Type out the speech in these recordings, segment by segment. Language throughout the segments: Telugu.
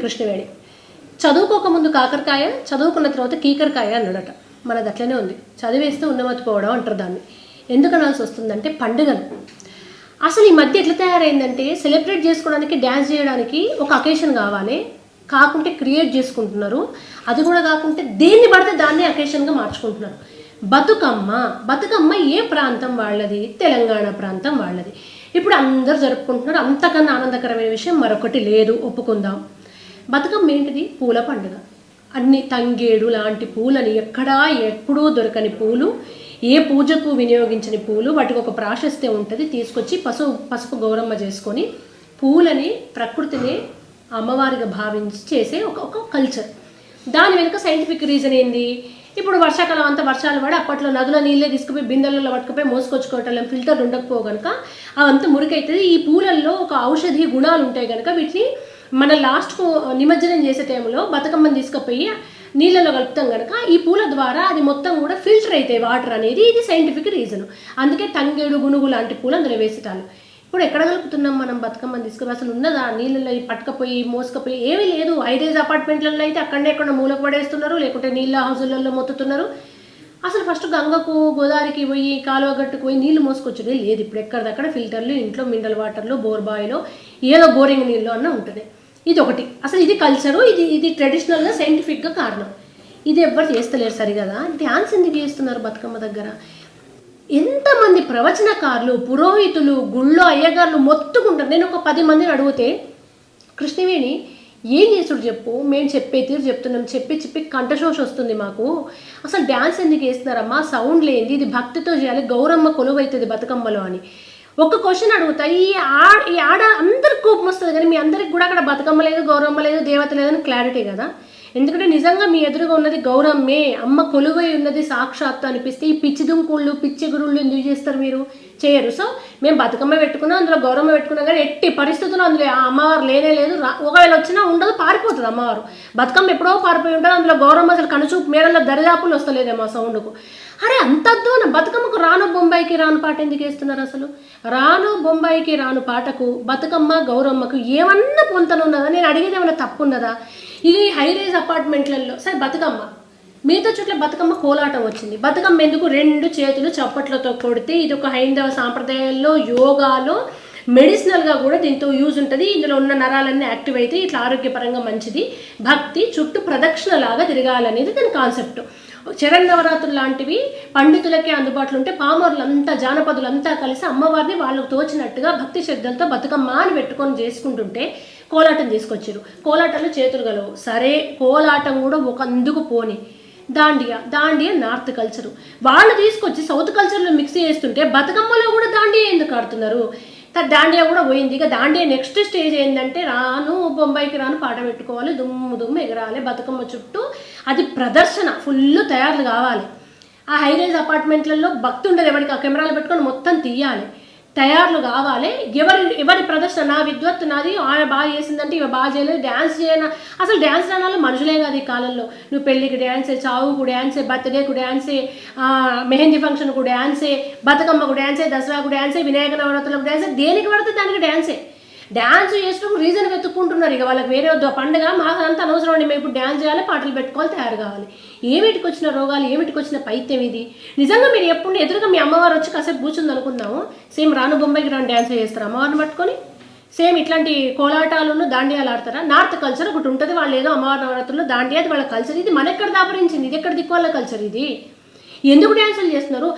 కృష్ణవేణి. చదువుకోకముందు కాకరకాయ, చదువుకున్న తర్వాత కీకరకాయ అన్నాడట. మనది అట్లనే ఉంది, చదివేస్తే ఉన్నమతిపోవడం అంటారు దాన్ని. ఎందుకు అనాల్సి వస్తుందంటే పండుగలు. అసలు ఈ మధ్య ఎట్లా తయారైందంటే సెలబ్రేట్ చేసుకోవడానికి, డ్యాన్స్ చేయడానికి ఒక అకేషన్ కావాలి, కాకుంటే క్రియేట్ చేసుకుంటున్నారు. అది కూడా కాకుంటే దేన్ని పడితే దాన్ని అకేషన్గా మార్చుకుంటున్నారు. బతుకమ్మ ఏ ప్రాంతం వాళ్ళది? తెలంగాణ ప్రాంతం వాళ్ళది. ఇప్పుడు అందరు జరుపుకుంటున్నారు. అంతకన్నా ఆనందకరమైన విషయం మరొకటి లేదు, ఒప్పుకుందాం. బతుకమ్మ ఏంటిది? పూల పండుగ. అన్ని తంగేడు లాంటి పూలని, ఎప్పుడూ దొరకని పూలు, ఏ పూజకు వినియోగించని పూలు, వాటికి ఒక ప్రాశస్త్యం ఉంటుంది. తీసుకొచ్చి పసుపు గౌరమ్మ చేసుకొని పూలని, ప్రకృతిని అమ్మవారిగా భావించి చేసే ఒక కల్చర్. దాని వెనుక సైంటిఫిక్ రీజన్ ఏంది? ఇప్పుడు వర్షాకాలం అంతా వర్షాలు పడి అప్పట్లో నదుల నీళ్ళే తీసుకుపోయి బిందెలలో పట్టుకుపోయి మోసుకొచ్చుకోవటం, ఫిల్టర్ ఉండకపో కనుక అవంతా మురికైతుంది. ఈ పూలల్లో ఒక ఔషధి గుణాలు ఉంటాయి కనుక వీటిని మన లాస్ట్కు నిమజ్జనం చేసే టైంలో బతుకమ్మని తీసుకుపోయి నీళ్ళలో కలుపుతాం కనుక ఈ పూల ద్వారా అది మొత్తం కూడా ఫిల్టర్ అవుతాయి వాటర్ అనేది. ఇది సైంటిఫిక్ రీజన్. అందుకే తంగేడు, గునుగు లాంటి పూలు అందులో వేసేటాలు. ఇప్పుడు ఎక్కడ కలుపుతున్నాం మనం బతుకమ్మని తీసుకుపోయి? అసలు ఉన్నదా? నీళ్ళలో పట్టుకపోయి మోసుకపోయి ఏమీ లేదు. హైరేజ్ అపార్ట్మెంట్లలో అయితే అక్కడనే ఎక్కడ మూలకు పడేస్తున్నారు, లేకుంటే నీళ్ళ హౌజులలో మొత్తుతున్నారు. అసలు ఫస్ట్ గంగకు, గోదావరికి పోయి, కాలువ గట్టుకు పోయి నీళ్లు మోసుకొచ్చేది లేదు. ఇప్పుడు ఎక్కడిదక్కడ ఫిల్టర్లు, ఇంట్లో మినరల్ వాటర్లు, బోర్ బాయిలో ఏదో బోరింగ్ నీళ్ళు అన్న ఉంటుంది. ఇది ఒకటి. అసలు ఇది కల్చరు, ఇది ట్రెడిషనల్గా సైంటిఫిక్గా కారణం. ఇది ఎవ్వరు చేస్తలేరు సరిగదా. డ్యాన్స్ ఎందుకు చేస్తున్నారు బతుకమ్మ దగ్గర? ఎంతమంది ప్రవచనకారులు, పురోహితులు, గుళ్ళో అయ్యగారులు మొత్తుకుంటారు. నేను ఒక 10 మందిని అడిగితే, కృష్ణవేణి ఏం చేసుడు చెప్పు, మేము చెప్పే తీరు చెప్తున్నాం, చెప్పి కంఠశోష వస్తుంది మాకు, అసలు డ్యాన్స్ ఎందుకు వేస్తున్నారమ్మా, సౌండ్ లేనిది, ఇది భక్తితో చేయాలి, గౌరమ్మ కొలువైతుంది బతుకమ్మలో అని ఒక క్వశ్చన్ అడుగుతా. ఈ ఆడ అందరికి కోపం వస్తుంది, కానీ మీ అందరికి కూడా అక్కడ బతుకమ్మ లేదు, గౌరమ్మ లేదు, దేవత లేదని క్లారిటీ కదా. ఎందుకంటే నిజంగా మీ ఎదురుగా ఉన్నది గౌరమ్మే, అమ్మ కొలువై ఉన్నది సాక్షాత్తు అనిపిస్తే ఈ పిచ్చి దుంకుళ్ళు, పిచ్చి గురుళ్ళు ఎందుకు చేస్తారు? మీరు చేయరు. సో మేము బతుకమ్మ పెట్టుకున్నాం, అందులో గౌరమ్మ పెట్టుకున్నాం, కానీ ఎట్టి పరిస్థితుల్లో అందులో ఆ అమ్మవారు లేనే లేదు. ఒకవేళ వచ్చినా ఉండదు, పారిపోతుంది అమ్మవారు. బతుకమ్మ ఎప్పుడో పారిపోయి ఉంటుంది, అందులో గౌరమ్మ అసలు కనుచూపు మేడల్లో దరిదాపులు వస్తలేదేమో ఆ సౌండ్కు. అరే అంతద్దు బతుకమ్మకు రాను బొంబాయికి రాను పాట ఎందుకు వేస్తున్నారు? అసలు రాను బొంబాయికి రాను పాటకు బతుకమ్మ గౌరమ్మకు ఏమన్నా పొంతనున్నదా? నేను అడిగేది ఏమన్నా తప్పు ఉన్నదా? ఇది హైరేజ్ అపార్ట్మెంట్లలో సరే బతుకమ్మ, మిగతా చోట్ల బతుకమ్మ కోలాటం వచ్చింది. బతుకమ్మ ఎందుకు? 2 చేతులు చప్పట్లతో కొడితే ఇది ఒక హైందవ సాంప్రదాయంలో, యోగాలో, మెడిసినల్గా కూడా దీంతో యూజ్ ఉంటుంది. ఇందులో ఉన్న నరాలన్నీ యాక్టివ్ అయితే ఇట్లా ఆరోగ్యపరంగా మంచిది. భక్తి చుట్టూ ప్రదక్షిణ లాగా తిరగాలనేది దాని కాన్సెప్ట్. శరన్నవరాత్రులు లాంటివి పండితులకే అందుబాటులో ఉంటే పామరులంతా, జానపదులంతా కలిసి అమ్మవారిని వాళ్ళకు తోచినట్టుగా భక్తి శ్రద్ధలతో బతుకమ్మ అని పెట్టుకొని చేసుకుంటుంటే కోలాటం తీసుకొచ్చారు. కోలాటంలో చేతులు గలవు, సరే కోలాటం కూడా ఒక అందుకు పోని. దాండియా నార్త్ కల్చరు, వాళ్ళు తీసుకొచ్చి సౌత్ కల్చర్లో మిక్స్ చేస్తుంటే బతుకమ్మలో కూడా దాండియా ఎందుకు ఆడుతున్నారు? దాండియా కూడా పోయింది. ఇక దాండియా నెక్స్ట్ స్టేజ్ ఏంటంటే రాను బొంబాయికి రాను పాట పెట్టుకోవాలి, దుమ్ము ఎగరాలి బతుకమ్మ చుట్టూ. అది ప్రదర్శన, ఫుల్ తయారులు కావాలి. ఆ హైరేజ్ అపార్ట్మెంట్లలో భక్తి ఉండదు, ఎవరికి ఆ కెమెరాలు పెట్టుకొని మొత్తం తీయాలి, తయారులు కావాలి. ఎవరి ప్రదర్శన, నా విద్వత్తు నాది, ఆమె బాగా చేసిందంటే ఇవి బాగా చేయలేదు, డ్యాన్స్ చేయను. అసలు డ్యాన్స్ రానాలో మనుషులే కాదు ఈ కాలంలో. నువ్వు పెళ్ళికి డ్యాన్సే, చావుకు డ్యాన్సే, బర్త్డేకు డ్యాన్సే, మెహందీ ఫంక్షన్కు డ్యాన్సే, బతుకమ్మకు డ్యాన్సే, దసరాకు డ్యాన్సే, వినాయక నవరాత్రులకు డ్యాన్సే, దేనికి పడితే దానికి డ్యాన్సే. డ్యాన్స్ చేసినప్పుడు రీజన్ వెతుక్కుంటున్నారు. ఇక వాళ్ళకి వేరే పండుగ మాకు అంత అనవసరం అండి, మేము ఇప్పుడు డ్యాన్స్ చేయాలి, పాటలు పెట్టుకోవాలి, తయారు కావాలి. ఏమిటికి వచ్చిన రోగాలు, ఏమిటికి వచ్చిన పైత్యం ఇది? నిజంగా మీరు ఎప్పుడు ఎదురుగా మీ అమ్మవారు వచ్చి కాసేపు కూర్చుంది అనుకుందాము, సేమ్ రాను బొంబాయికి రాను డ్యాన్స్ చేస్తారు అమ్మవారిని పట్టుకొని. సేమ్ ఇట్లాంటి కోలాటాలను దాండియాలు ఆడతారా? నార్త్ కల్చర్ ఒకటి ఉంటుంది, వాళ్ళు ఏదో అమ్మవారి నవరాత్రుల్లో దాండియా, అది వాళ్ళ కల్చర్. ఇది మన ఎక్కడ దాపరించింది? ఇది ఎక్కడ దిక్కువాళ్ళ కల్చర్? ఇది ఎందుకు డ్యాన్సులు చేస్తున్నారు?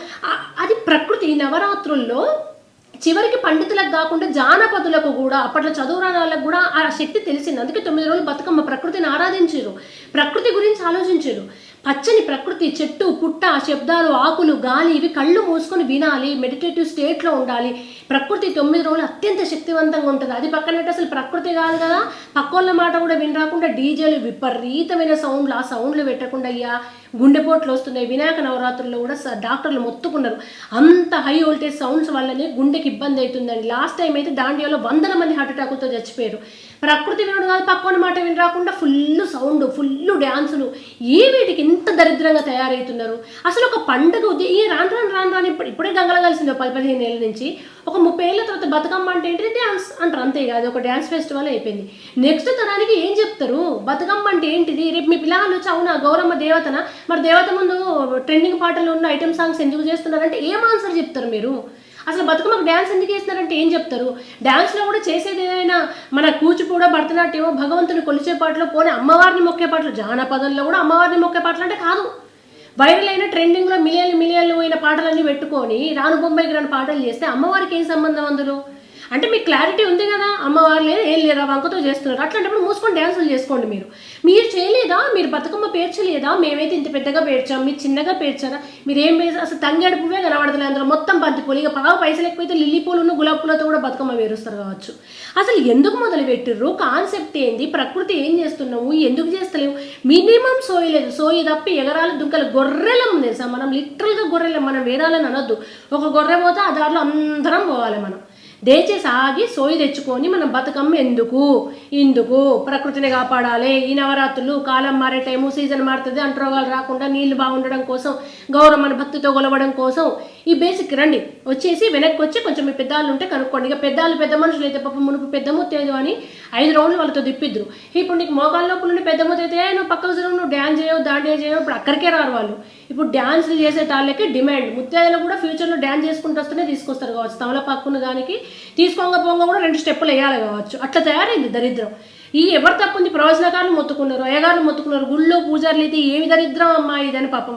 అది ప్రకృతి. నవరాత్రుల్లో చివరికి పండితులకు కాకుండా జానపదులకు కూడా, అప్పట్లో చదువురాని వాళ్ళకు కూడా ఆ శక్తి తెలిసింది. అందుకే 9 రోజులు బతుకమ్మ ప్రకృతిని ఆరాధించారు, ప్రకృతి గురించి ఆలోచించారు. పచ్చని ప్రకృతి, చెట్టు పుట్ట, శబ్దాలు, ఆకులు, గాలి, ఇవి కళ్ళు మూసుకొని వినాలి, మెడిటేటివ్ స్టేట్లో ఉండాలి. ప్రకృతి 9 రోజులు అత్యంత శక్తివంతంగా ఉంటుంది. అది పక్కనట్టు అసలు ప్రకృతి కాదు కదా, పక్కోళ్ళ మాట కూడా వినరాకుండా డీజేలు, విపరీతమైన సౌండ్లు, ఆ సౌండ్లు పెట్టకుండా అయ్యా గుండెపోట్లు వస్తున్నాయి. వినాయక నవరాత్రుల్లో కూడా డాక్టర్లు మొత్తుకున్నారు, అంత హై వోల్టేజ్ సౌండ్స్ వల్లనే గుండెకి ఇబ్బంది అవుతుందండి. లాస్ట్ టైం అయితే దాండియాలో 100 మంది హార్ట్ అటాక్తో చచ్చిపోయారు. ప్రకృతి వినడు కాదు, పక్కన మాట విని రాకుండా ఫుల్ సౌండ్, ఫుల్ డ్యాన్సులు. వీటికి ఇంత దరిద్రంగా తయారవుతున్నారు. అసలు ఒక పండుగ రాను ఇప్పుడే గంగల కలిసింది 10-15 ఏళ్ళ నుంచి. ఒక 30 ఏళ్ళ తర్వాత బతుకమ్మ అంటే ఏంటి, డ్యాన్స్ అంటారు, అంతే కాదు, ఒక డ్యాన్స్ ఫెస్టివల్ అయిపోయింది. నెక్స్ట్ తరానికి ఏం చెప్తారు? బతుకమ్మ అంటే ఏంటిది? రేపు మీ పిల్లలు వచ్చి అవునా గౌరమ్మ దేవతన, మరి దేవత ముందు ట్రెండింగ్ పాటలు ఉన్న ఐటమ్ సాంగ్స్ ఎందుకు చేస్తున్నారంటే ఏం ఆన్సర్ చెప్తారు మీరు? అసలు బతుకమ్మకు డ్యాన్స్ ఎందుకు వేస్తున్నారంటే ఏం చెప్తారు? డ్యాన్స్లో కూడా చేసేది ఏదైనా మన కూచిపూడ, భరతనాట్యమో, భగవంతుని కొలిచే పాటలు, పోనీ అమ్మవారిని మొక్కే పాటలు, జానపదంలో కూడా అమ్మవారిని మొక్కే పాటలు అంటే కాదు. వైరల్ అయిన ట్రెండింగ్లో మిలియన్లు అయిన పాటలన్నీ పెట్టుకొని రాను బొంబాయికి రాని పాటలు చేస్తే అమ్మవారికి ఏం సంబంధం అందులో? అంటే మీకు క్లారిటీ ఉంది కదా, అమ్మవారు లేదు ఏం లేదా, వంకతో చేస్తున్నారు. అట్లాంటప్పుడు మూసుకొని డ్యాన్సులు చేసుకోండి. మీరు చేయలేదా? మీరు బతుకమ్మ పేర్చలేదా? మేమైతే ఇంత పెద్దగా పేర్చాం, మీరు చిన్నగా పేర్చారా? మీరు ఏం పేరు? అసలు తంగేడు పువ్వే కనబడతలే అందులో, మొత్తం బంతిపూలు. ఇక బాగా పైసలు ఎక్కువైతే లిల్లీ పూలు, గులాబీ పూలతో కూడా బతుకమ్మ వేరుస్తారు కావచ్చు. అసలు ఎందుకు మొదలు పెట్టిర్రు? కాన్సెప్ట్ ఏంది? ప్రకృతి ఏం చేస్తున్నావు? ఎందుకు చేస్తలేవు? మినిమం సోయలేదు. సోయి తప్పి ఎగరాలు దుంకలు గొర్రెలం తెలుసా? మనం లిటరల్గా గొర్రెలం. మనం వేరాలని అనొద్దు. ఒక గొర్రె పోతే ఆ దారిలో అందరం పోవాలి. మనం దయచేసి ఆగి సోయి తెచ్చుకొని మనం బతుకమ్మ ఇందుకు ప్రకృతిని కాపాడాలి. ఈ నవరాత్రులు కాలం మారే టైము, సీజన్ మారుతుంది, అంటరోగాలు రాకుండా, నీళ్లు బాగుండడం కోసం, గౌరమ్మని భక్తితో కొలవడం కోసం ఈ బేసిక్ రండి. వచ్చేసి వెనక్కి వచ్చి కొంచెం మీ పెద్దవాళ్ళు ఉంటే కనుక్కోండి. ఇక పెద్ద మనుషులు అయితే పాపం మునుపు పెద్ద ముత్తేదు అని 5 రౌండ్లు వాళ్ళతో తిప్పిద్రు. ఇప్పుడు నీకు మోకాళ్ళ లోపల నుండి పెద్ద ముత్త అయితే నువ్వు పక్కకు నువ్వు డ్యాన్స్ చేయవు, దాండియా చేయవు. ఇప్పుడు అక్కడికే రారు వాళ్ళు. ఇప్పుడు డ్యాన్స్లు చేసే తాళ్ళకి డిమాండ్. ముత్తేదలు కూడా ఫ్యూచర్లో డ్యాన్స్ చేసుకుంటూ వస్తేనే తీసుకొస్తారు కావచ్చు. తమలపాకును దానికి తీసుకోంగ కూడా 2 స్టెప్పులు వేయాలి కావచ్చు. అట్లా తయారైంది దరిద్రం. ఎవరు తప్పుంది? ప్రవచనకారులు మొత్తుకున్నారు, అయ్యగారులు మొత్తుకున్నారు, గుళ్ళో పూజారులు అయితే ఏమి దరిద్రం అమ్మా ఇదని పాపం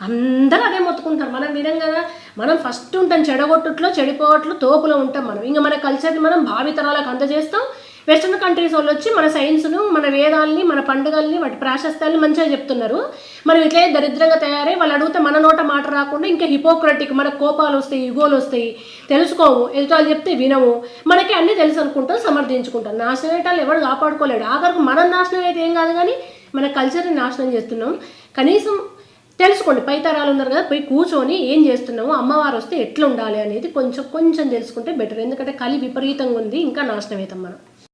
అందరూ అదే మొత్తుకుంటారు. మనం వినం కదా, మనం ఫస్ట్ ఉంటాం చెడగొట్టుట్లో, చెడిపోవట్లు, తోపులో ఉంటాం. మనం ఇంకా మన కల్చర్ని మనం భావితరాలకు అందజేస్తాం. వెస్టర్న్ కంట్రీస్ వాళ్ళు వచ్చి మన సైన్స్ను, మన వేదాలని, మన పండుగల్ని, వాటి ప్రాశస్త్యాన్ని మంచిగా చెప్తున్నారు. మనం ఇట్లే దరిద్రంగా తయారై వాళ్ళు అడిగితే మన నోట మాట రాకుండా ఇంకా హిపోక్రటిక్, మనకు కోపాలు వస్తాయి, ఇగోలు వస్తాయి, తెలుసుకోము, ఎదుటాలు చెప్తే వినము, మనకి అన్నీ తెలుసు అనుకుంటాం, సమర్థించుకుంటాం. నాశనం అయ్యేటాలు ఎవరు కాపాడుకోలేడు. ఆఖరికి మనం నాశనం అయితే ఏం కాదు, కానీ మన కల్చర్ని నాశనం చేస్తున్నాం. కనీసం తెలుసుకోండి. పై తరాలు ఉన్నారు కదా, పోయి కూర్చొని ఏం చేస్తున్నాము, అమ్మవారు వస్తే ఎట్లా ఉండాలి అనేది కొంచెం తెలుసుకుంటే బెటర్. ఎందుకంటే కలి విపరీతంగా ఉంది, ఇంకా నాశనం అవుతాం మనం.